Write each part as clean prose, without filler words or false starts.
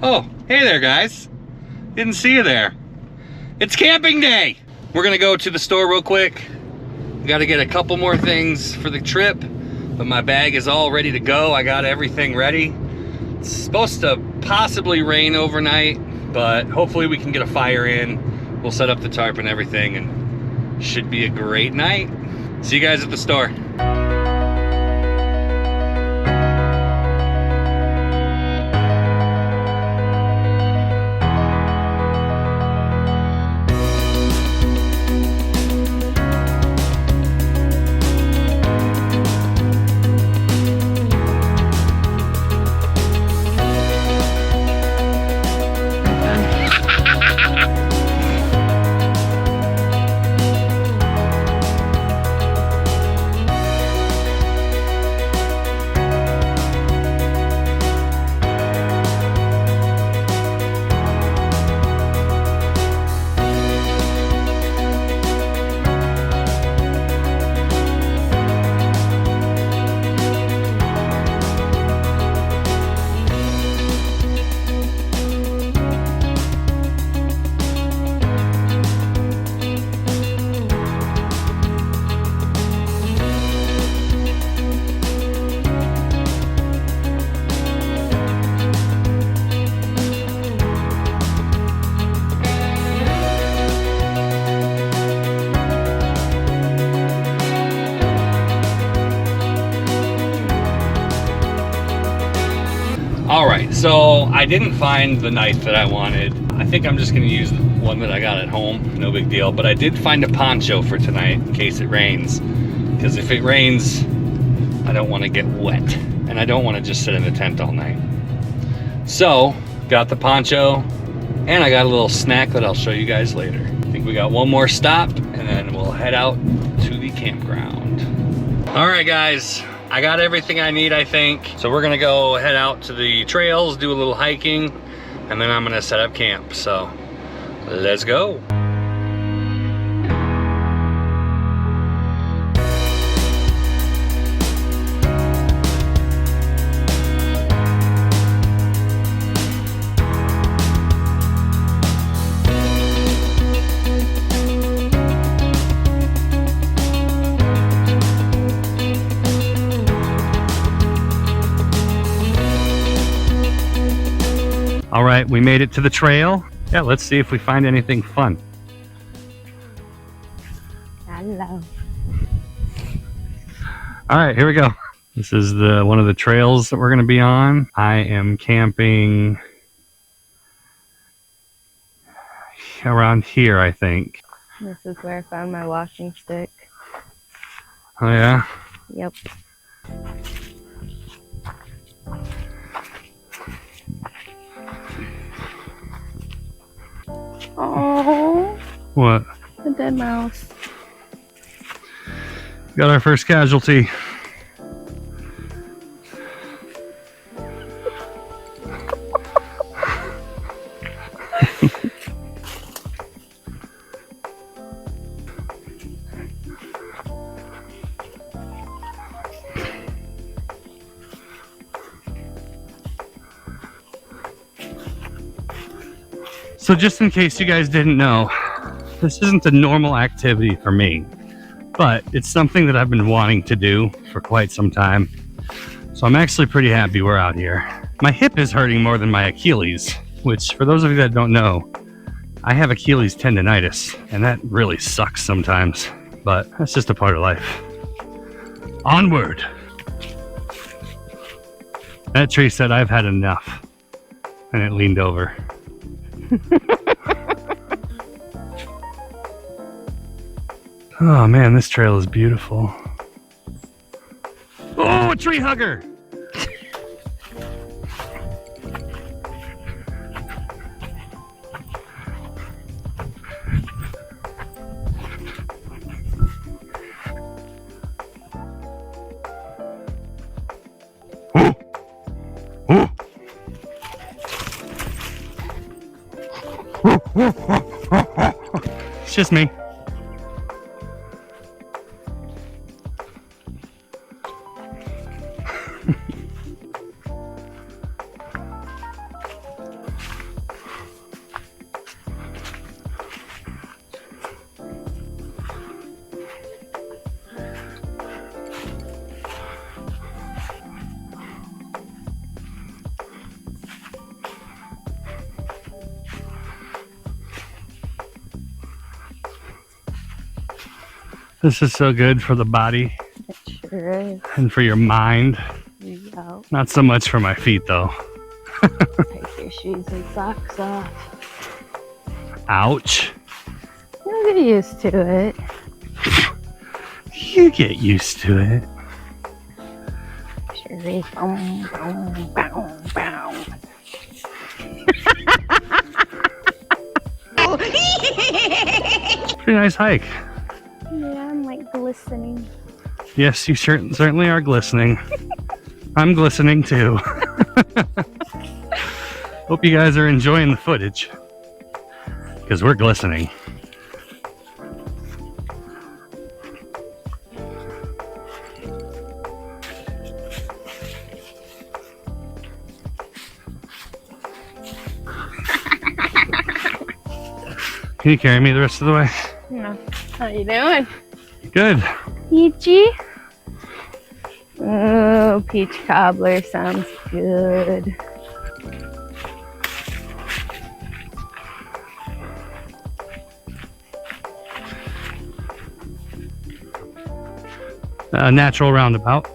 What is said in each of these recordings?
Oh, hey there guys. Didn't see you there. It's camping day. We're gonna go to the store real quick. Gotta get a couple more things for the trip, but my bag is all ready to go. I got everything ready. It's supposed to possibly rain overnight, but hopefully we can get a fire in. We'll set up the tarp and everything and should be a great night. See you guys at the store. Alright, so I didn't find the knife that I wanted. I think I'm just going to use the one that I got at home, no big deal. But I did find a poncho for tonight in case it rains. Because if it rains, I don't want to get wet. And I don't want to just sit in the tent all night. So, got the poncho, and I got a little snack that I'll show you guys later. I think we got one more stop, and then we'll head out to the campground. Alright guys. I got everything I need, I think. So we're gonna go head out to the trails, do a little hiking, and then I'm gonna set up camp. So let's go. All right, we made it to the trail. Yeah, let's see if we find anything fun. Hello. All right, here we go. This is one of the trails that we're gonna be on. I am camping around here, I think. This is where I found my washing stick. Oh yeah? Yep. Oh, What? a dead mouse. Got our first casualty. So just in case you guys didn't know, this isn't a normal activity for me, but it's something that I've been wanting to do for quite some time. So I'm actually pretty happy we're out here. My hip is hurting more than my Achilles, which for those of you that don't know, I have Achilles tendonitis, and that really sucks sometimes, but that's just a part of life. Onward. That tree said I've had enough, and it leaned over. Oh man, this trail is beautiful. Oh, a tree hugger! It's just me. This is so good for the body It sure is. and for your mind. Yo, Not so much for my feet though. take your shoes and socks off. Ouch. You'll get used to it. You get used to it. Sure is. Boom, boom, boom. Pretty nice hike. Yeah, I'm like glistening. Yes, you certainly are glistening. I'm glistening too. Hope you guys are enjoying the footage, because we're glistening. Can you carry me the rest of the way? Yeah. How you doing? Good. Peachy? Oh, peach cobbler sounds good. Natural roundabout.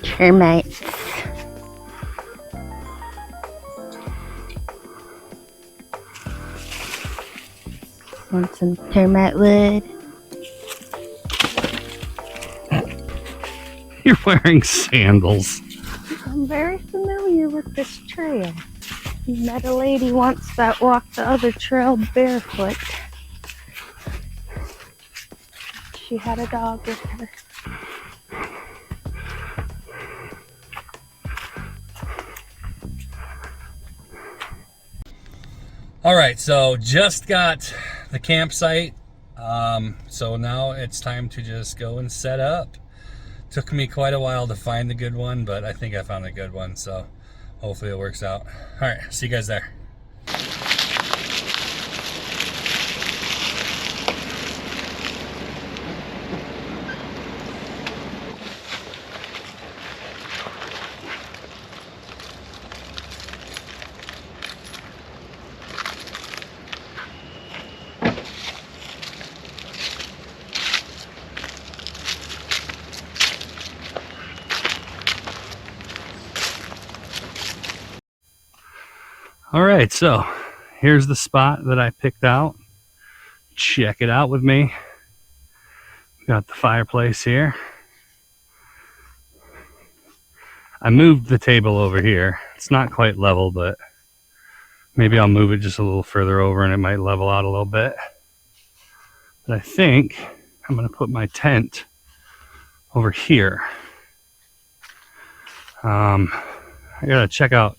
Termites. Want some termite wood? You're wearing sandals. I'm very familiar with this trail. Met a lady once that walked the other trail barefoot. She had a dog with her. All right, so just got the campsite. So now it's time to just go and set up. Took me quite a while to find a good one, but I think I found a good one, so hopefully it works out. All right, see you guys there. All right, so here's the spot that I picked out. Check it out with me. Got the fireplace here. I moved the table over here. It's not quite level, but maybe I'll move it just a little further over and it might level out a little bit. But I think I'm gonna put my tent over here. I gotta check out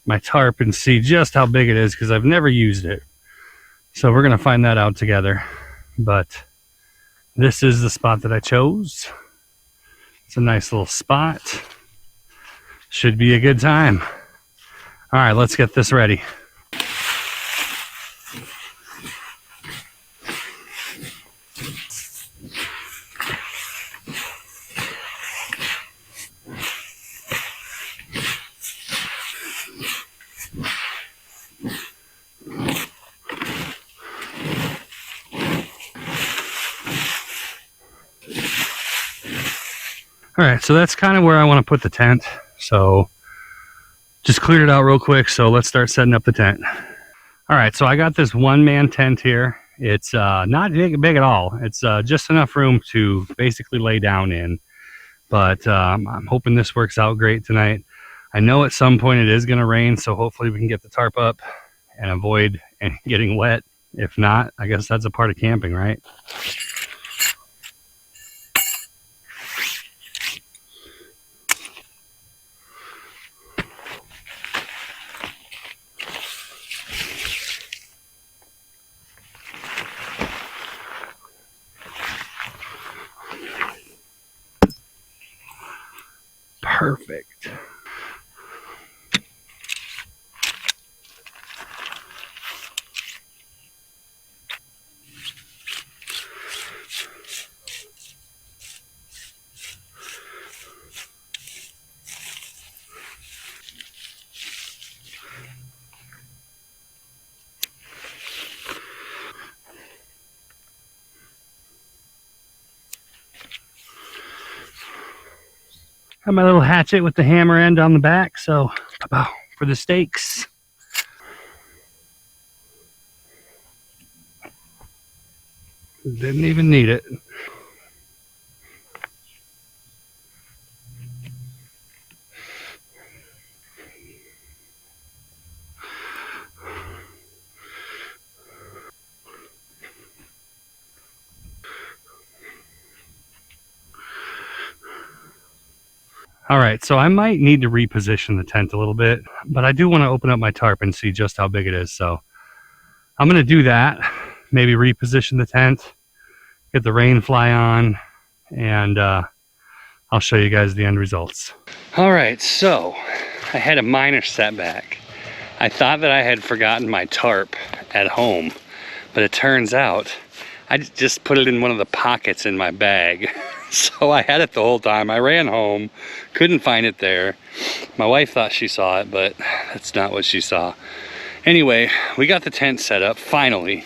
my tarp and see just how big it is, because I've never used it. So we're gonna find that out together. But this is the spot that I chose. It's a nice little spot. Should be a good time. All right, let's get this ready. All right, so that's kind of where I want to put the tent. So just cleared it out real quick. So let's start setting up the tent. All right, so I got this one-man tent here. It's not big at all. It's just enough room to basically lay down in. But I'm hoping this works out great tonight. I know at some point it is going to rain, so hopefully we can get the tarp up and avoid getting wet. If not, I guess that's a part of camping, right? Perfect. Got my little hatchet with the hammer end on the back, so for the stakes. Didn't even need it. All right, so I might need to reposition the tent a little bit, but I do want to open up my tarp and see just how big it is. So I'm going to do that, maybe reposition the tent, get the rain fly on, and I'll show you guys the end results. All right, so I had a minor setback. I thought that I had forgotten my tarp at home, but it turns out I just put it in one of the pockets in my bag. So I had it the whole time. I ran home, couldn't find it there. My wife thought she saw it, but that's not what she saw. Anyway, we got the tent set up, finally.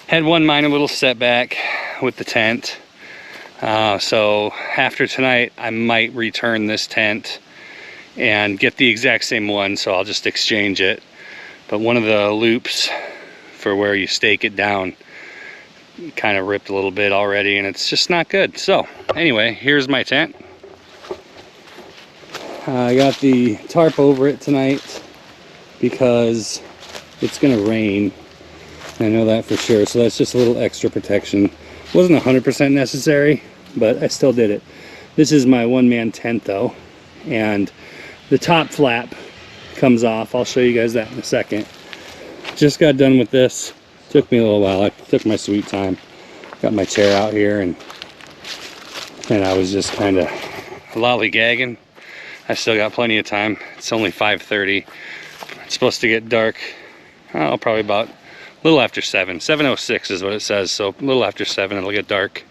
Had one minor little setback with the tent. So after tonight, I might return this tent and get the exact same one, so I'll just exchange it. But one of the loops for where you stake it down kind of ripped a little bit already, and it's just not good. So anyway, here's my tent. I got the tarp over it tonight because it's gonna rain. I know that for sure, so that's just a little extra protection. Wasn't 100% necessary, but I still did it. This is my one-man tent though, and the top flap comes off. I'll show you guys that in a second. Just got done with this. Took me a little while. I took my sweet time. Got my chair out here, and I was just kind of lollygagging. I still got plenty of time. It's only 5:30. It's supposed to get dark, probably about a little after 7. 7:06 is what it says, so a little after 7 it'll get dark.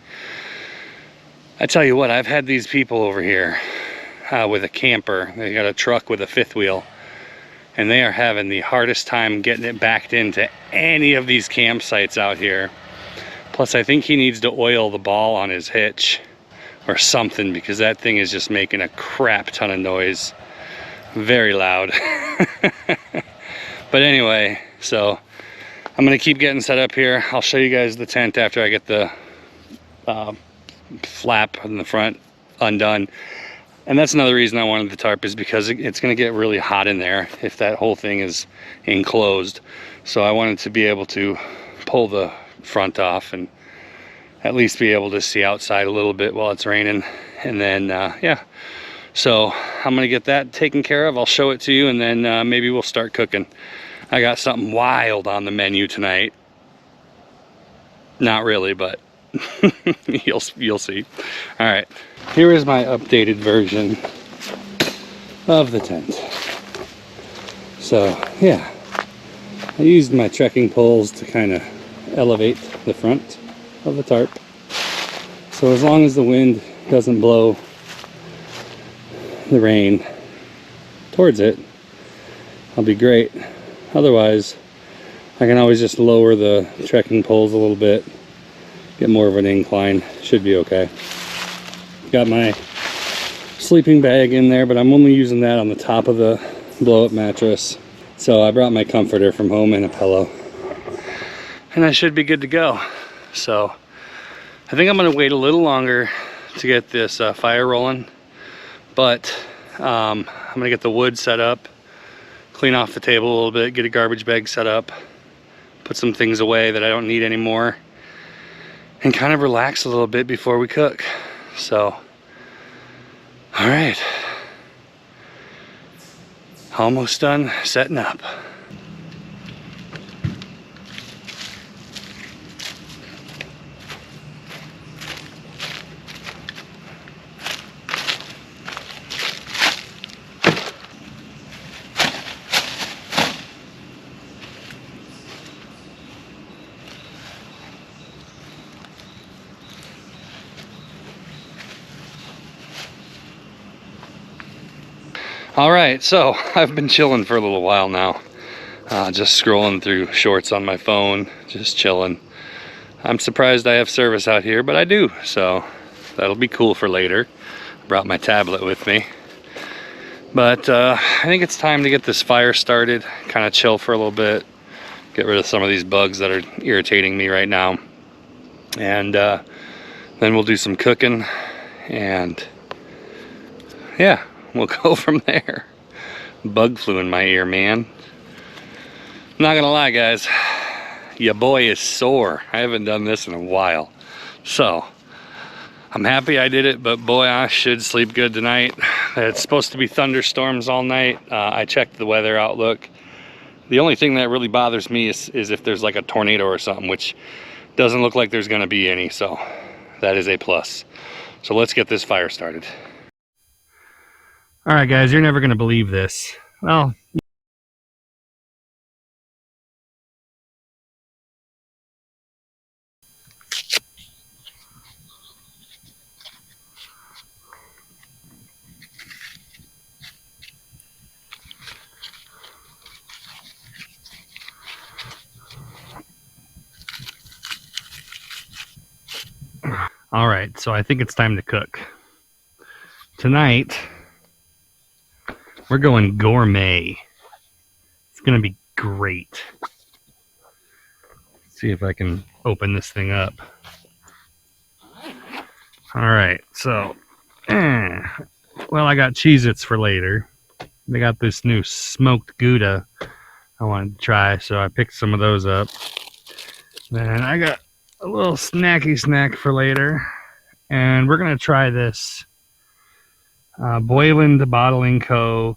I tell you what, I've had these people over here with a camper. They got a truck with a fifth wheel, and they are having the hardest time getting it backed into any of these campsites out here. Plus, I think he needs to oil the ball on his hitch or something, because that thing is just making a crap ton of noise. Very loud. But anyway, so I'm gonna keep getting set up here. I'll show you guys the tent after I get the flap in the front undone. And that's another reason I wanted the tarp, is because it's going to get really hot in there if that whole thing is enclosed. So I wanted to be able to pull the front off and at least be able to see outside a little bit while it's raining. And then, yeah. So I'm going to get that taken care of. I'll show it to you, and then maybe we'll start cooking. I got something wild on the menu tonight. Not really, but you'll see. All right. Here is my updated version of the tent. So yeah, I used my trekking poles to kind of elevate the front of the tarp. So as long as the wind doesn't blow the rain towards it, I'll be great. Otherwise, I can always just lower the trekking poles a little bit, get more of an incline. Should be okay. Got my sleeping bag in there, but I'm only using that on the top of the blow-up mattress. So I brought my comforter from home and a pillow, and I should be good to go. So I think I'm gonna wait a little longer to get this fire rolling, but I'm gonna get the wood set up, clean off the table a little bit, get a garbage bag set up, put some things away that I don't need anymore, and kind of relax a little bit before we cook. So, all right, almost done setting up. All right, so I've been chilling for a little while now, just scrolling through shorts on my phone, just chilling. I'm surprised I have service out here, but I do, so that'll be cool for later. Brought my tablet with me. But I think it's time to get this fire started, kind of chill for a little bit, get rid of some of these bugs that are irritating me right now. And then we'll do some cooking, and yeah, we'll go from there. Bug flew in my ear, man. I'm not gonna lie, guys, your boy is sore. I haven't done this in a while. So I'm happy I did it, but boy, I should sleep good tonight. It's supposed to be thunderstorms all night. I checked the weather outlook. The only thing that really bothers me is if there's like a tornado or something, which doesn't look like there's gonna be any, so that is a plus. So let's get this fire started. All right, guys, you're never gonna believe this. Well, all right, so I think it's time to cook. Tonight, we're going gourmet. It's gonna be great. Let's see if I can open this thing up. All right, so, well, I got Cheez-Its for later. They got this new smoked Gouda I wanted to try, so I picked some of those up. Then I got a little snacky snack for later, and we're gonna try this Boylan Bottling Co.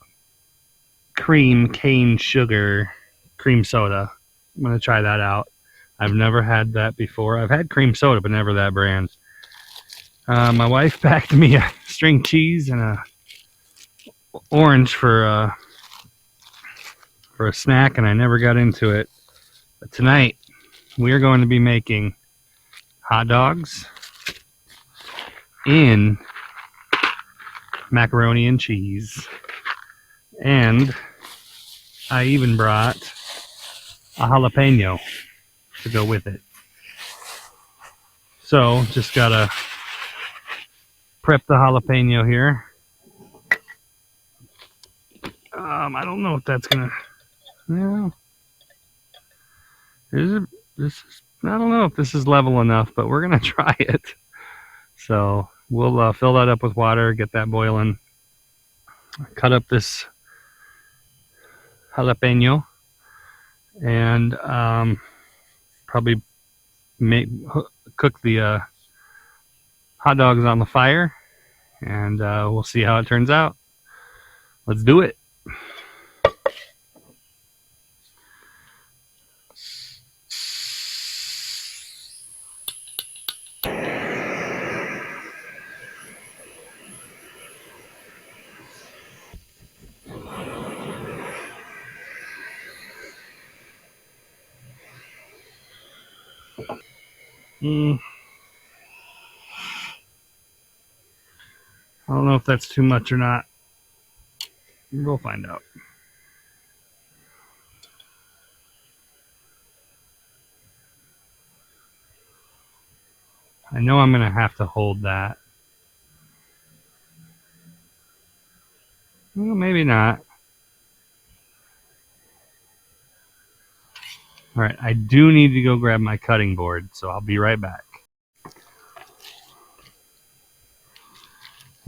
cream cane sugar cream soda. I'm gonna try that out. I've never had that before. I've had cream soda, but never that brand. My wife packed me a string cheese and a orange for a snack, and I never got into it. But tonight we are going to be making hot dogs in macaroni and cheese, and I even brought a jalapeno to go with it. So just gotta prep the jalapeno here. I don't know if that's gonna. Well, I don't know if this is level enough, but we're gonna try it. So we'll fill that up with water, get that boiling, cut up this jalapeno, and probably cook the hot dogs on the fire, and we'll see how it turns out. Let's do it. I don't know if that's too much or not. We'll find out. I know I'm going to have to hold that. Well, maybe not. All right, I do need to go grab my cutting board, so I'll be right back.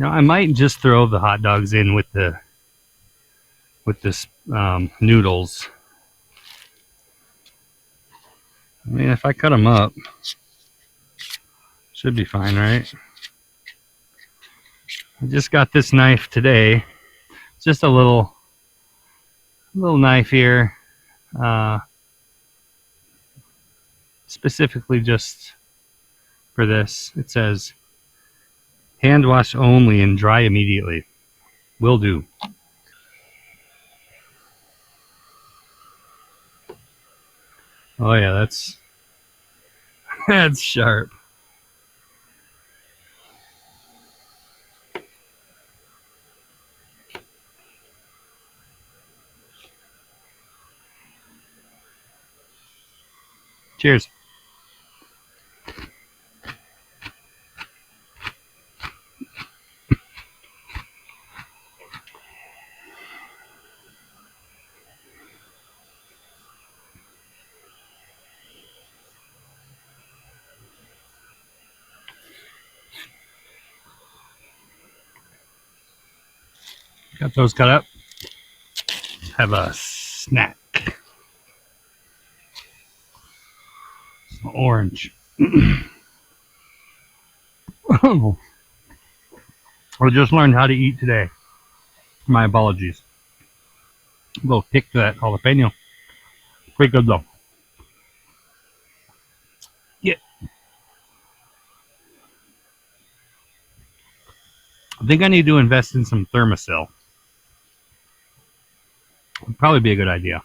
I might just throw the hot dogs in with this noodles. I mean, if I cut them up, should be fine, right? I just got this knife today. Just a little knife here, specifically just for this. It says hand wash only and dry immediately. Will do. Oh yeah, that's sharp. Cheers. Got those cut up. Have a snack. Some orange. Oh, I just learned how to eat today. My apologies. A little kick to that jalapeno. Pretty good though. Yeah. I think I need to invest in some Thermacell. Would probably be a good idea.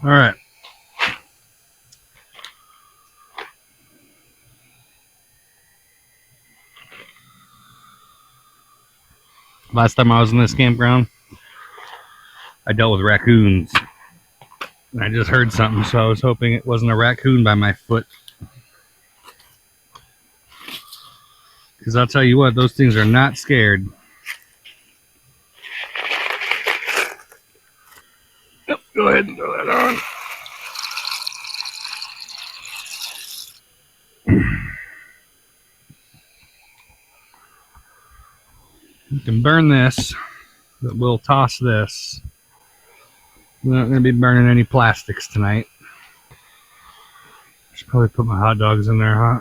All right. Last time I was in this campground, I dealt with raccoons. And I just heard something, so I was hoping it wasn't a raccoon by my foot. Because I'll tell you what, those things are not scared. Yep, go ahead and throw that on. You can burn this, but we'll toss this. We're not going to be burning any plastics tonight. Should probably put my hot dogs in there, huh?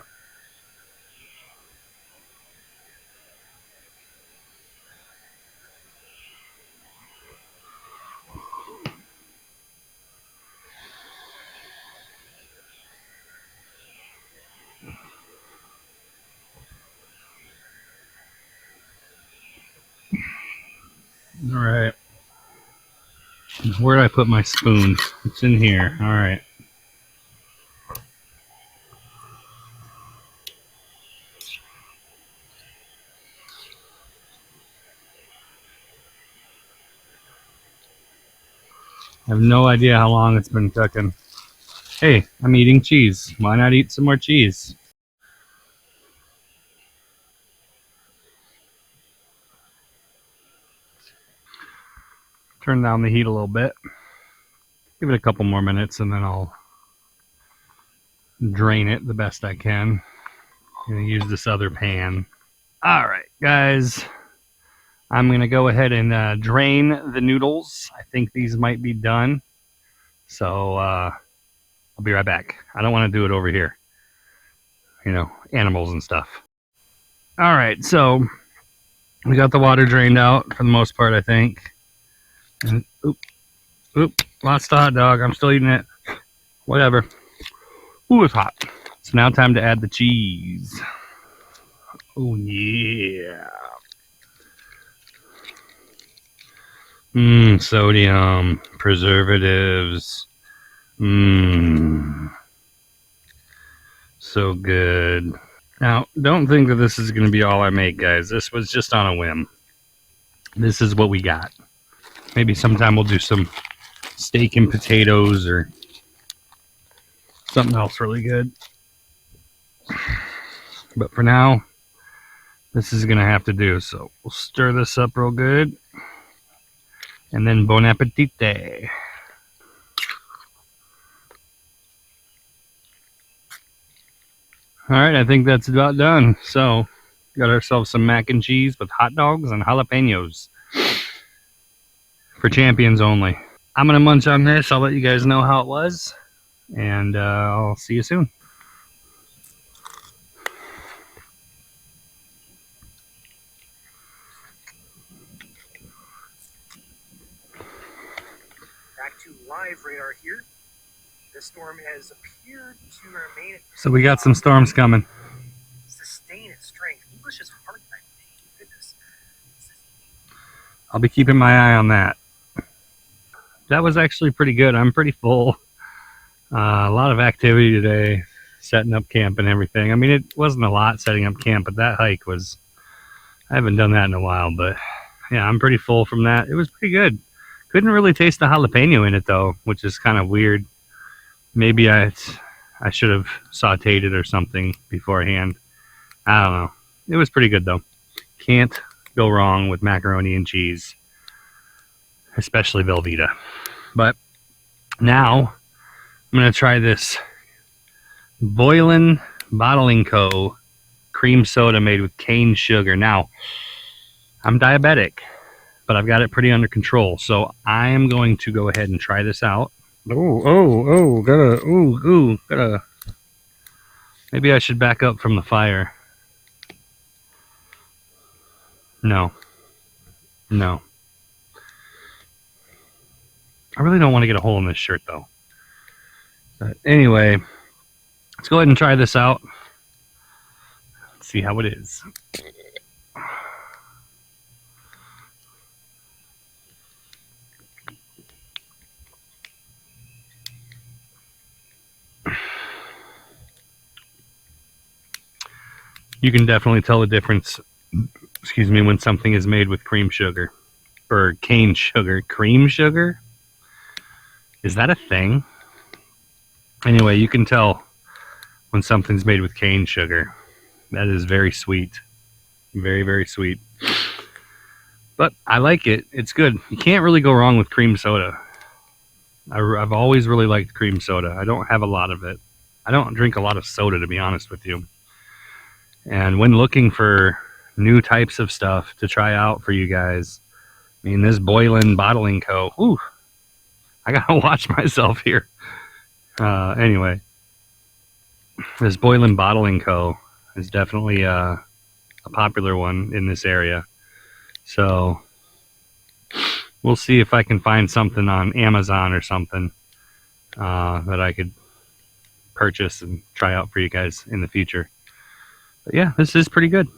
All right. Where did I put my spoon? It's in here. All right. I have no idea how long it's been cooking. Hey, I'm eating cheese. Why not eat some more cheese? Turn down the heat a little bit. Give it a couple more minutes and then I'll drain it the best I can. I'm going to use this other pan. All right, guys. I'm going to go ahead and drain the noodles. I think these might be done. So I'll be right back. I don't want to do it over here. You know, animals and stuff. All right, so we got the water drained out for the most part, I think. And oop, lost the hot dog. I'm still eating it. Whatever. Ooh, it's hot. So now time to add the cheese. Oh, yeah. Sodium, preservatives. So good. Now, don't think that this is going to be all I make, guys. This was just on a whim. This is what we got. Maybe sometime we'll do some steak and potatoes or something else really good. But for now, this is going to have to do. So we'll stir this up real good. And then bon appetit. All right, I think that's about done. So, got ourselves some mac and cheese with hot dogs and jalapenos. For champions only. I'm going to munch on this. I'll let you guys know how it was. And I'll see you soon. Back to live radar here. The storm has appeared to remain. So we got some storms coming. Sustain its strength. English is hard to goodness. I'll be keeping my eye on that. That was actually pretty good. I'm pretty full. A lot of activity today, setting up camp and everything. I mean, it wasn't a lot setting up camp, but that hike was, I haven't done that in a while, but yeah, I'm pretty full from that. It was pretty good. Couldn't really taste the jalapeno in it though, which is kind of weird. Maybe I should have sauteed it or something beforehand. I don't know. It was pretty good though. Can't go wrong with macaroni and cheese. especially Velveeta. But now I'm going to try this Boylan Bottling Co. cream soda made with cane sugar. Now, I'm diabetic, but I've got it pretty under control. So I am going to go ahead and try this out. Gotta. Maybe I should back up from the fire. No. I really don't want to get a hole in this shirt, though. But anyway, let's go ahead and try this out. Let's see how it is. You can definitely tell the difference, when something is made with cream sugar. Or cane sugar. Cream sugar? Is that a thing? Anyway, you can tell when something's made with cane sugar. That is very sweet. Very, very sweet. But I like it. It's good. You can't really go wrong with cream soda. I've always really liked cream soda. I don't have a lot of it. I don't drink a lot of soda, to be honest with you. And when looking for new types of stuff to try out for you guys, I mean, this Boylan Bottling Co. Ooh, I gotta watch myself here. Anyway, this Boylan Bottling Co. is definitely a popular one in this area. So we'll see if I can find something on Amazon or something that I could purchase and try out for you guys in the future. But yeah, this is pretty good.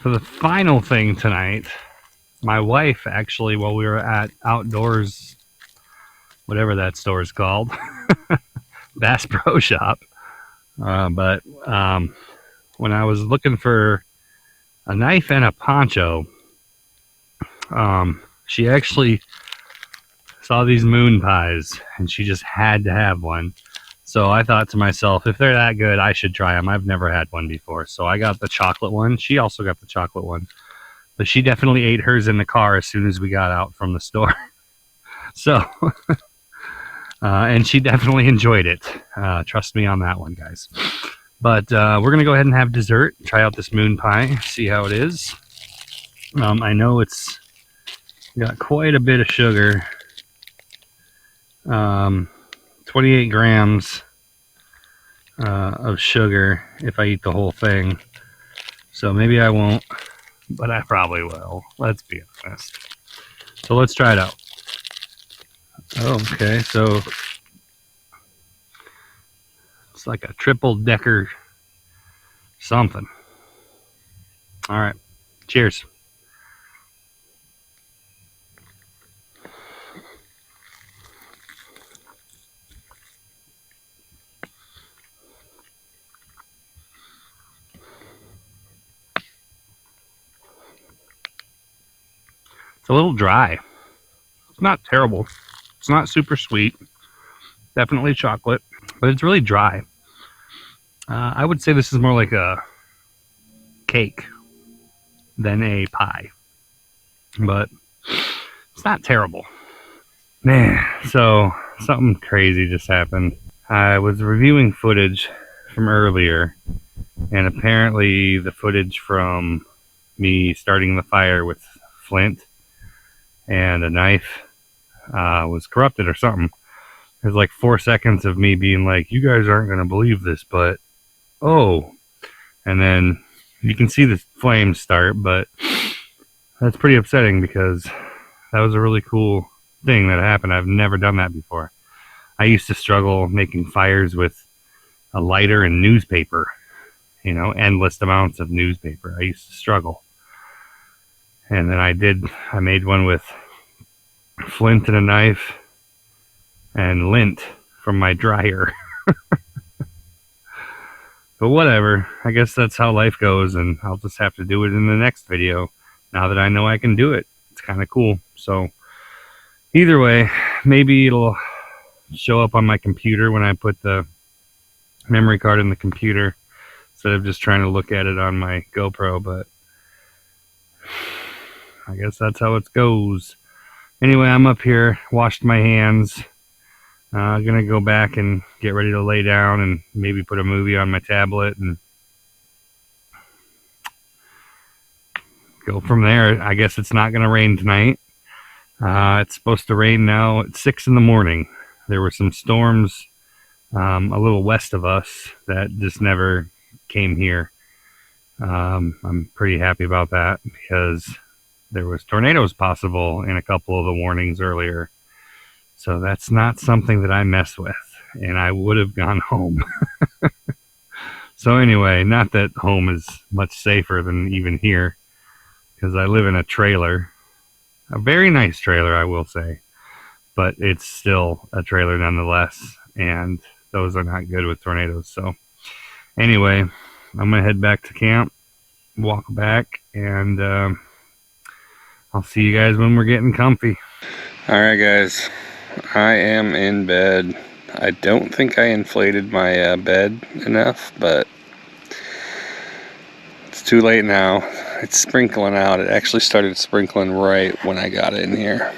For the final thing tonight, my wife actually, while we were at Outdoors, whatever that store is called, Bass Pro Shop, but when I was looking for a knife and a poncho, she actually saw these moon pies, and she just had to have one. So I thought to myself, if they're that good, I should try them. I've never had one before. So I got the chocolate one. She also got the chocolate one. But she definitely ate hers in the car as soon as we got out from the store. So, and she definitely enjoyed it. Trust me on that one, guys. But we're going to go ahead and have dessert. Try out this moon pie. See how it is. I know it's got quite a bit of sugar. 28 grams of sugar if I eat the whole thing. So maybe I won't, but I probably will. Let's be honest. So let's try it out. Okay, so it's like a triple decker something. All right, cheers. It's a little dry. It's not terrible. It's not super sweet. Definitely chocolate, but it's really dry. I would say this is more like a cake than a pie, but it's not terrible. Man, so something crazy just happened. I was reviewing footage from earlier, and apparently the footage from me starting the fire with flint and a knife was corrupted or something. There's like 4 seconds of me being like, you guys aren't going to believe this, but oh. And then you can see the flames start, but that's pretty upsetting because that was a really cool thing that happened. I've never done that before. I used to struggle making fires with a lighter and newspaper, endless amounts of newspaper. I used to struggle. And then I made one with flint and a knife and lint from my dryer. But whatever, I guess that's how life goes, and I'll just have to do it in the next video now that I know I can do it. It's kind of cool. So either way, maybe it'll show up on my computer when I put the memory card in the computer instead of just trying to look at it on my GoPro, but I guess that's how it goes. Anyway, I'm up here, washed my hands. Gonna go back and get ready to lay down and maybe put a movie on my tablet and go from there. I guess it's not gonna rain tonight. It's supposed to rain now at 6 in the morning. There were some storms a little west of us that just never came here. I'm pretty happy about that because there was tornadoes possible in a couple of the warnings earlier. So that's not something that I mess with, and I would have gone home. So anyway, not that home is much safer than even here, because I live in a trailer. A very nice trailer, I will say, but it's still a trailer nonetheless, and those are not good with tornadoes. So anyway, I'm gonna head back to camp, walk back, and I'll see you guys when we're getting comfy. All right, guys, I am in bed. I don't think I inflated my bed enough, but it's too late now. It's sprinkling out. It actually started sprinkling right when I got in here,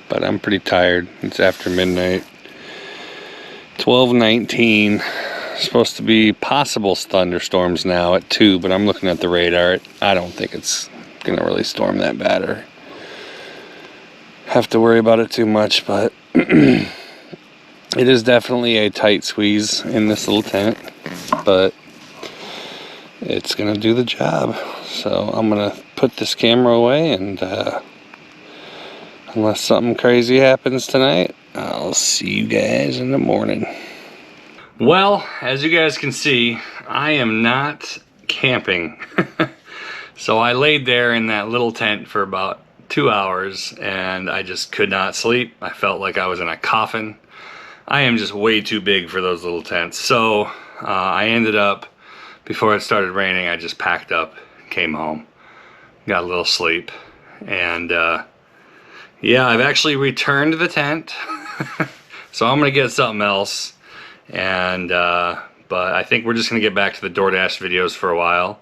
but I'm pretty tired. It's after midnight. 12:19. Supposed to be possible thunderstorms now at 2, but I'm looking at the radar. I don't think it's gonna really storm that bad or have to worry about it too much, but it is definitely a tight squeeze in this little tent, but it's gonna do the job. So I'm gonna put this camera away, and unless something crazy happens tonight, I'll see you guys in the morning. Well, as you guys can see, I am not camping. So I laid there in that little tent for about 2 hours, and I just could not sleep. I felt like I was in a coffin. I am just way too big for those little tents. So I ended up, before it started raining, I just packed up, came home, got a little sleep, and yeah, I've actually returned the tent. So I'm gonna get something else, and but I think we're just gonna get back to the DoorDash videos for a while.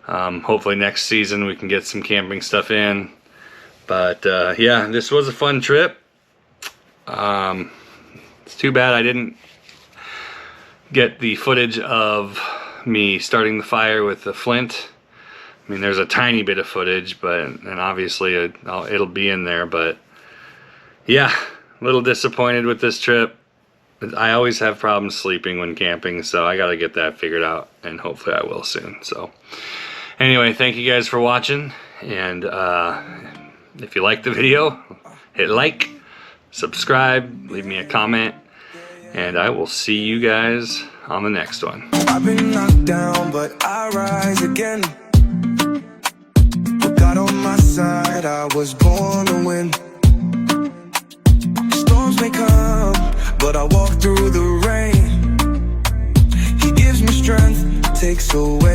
Hopefully next season we can get some camping stuff in. But yeah, this was a fun trip. It's too bad I didn't get the footage of me starting the fire with the flint. I mean, there's a tiny bit of footage, but and obviously it'll be in there. But yeah, a little disappointed with this trip. I always have problems sleeping when camping, so I gotta get that figured out, and hopefully I will soon. So anyway, thank you guys for watching, and if you like the video, hit like, subscribe, leave me a comment, and I will see you guys on the next one. I've been knocked down, but I rise again. With God on my side, I was born to win. Storms may come, but I walk through the rain. He gives me strength, takes away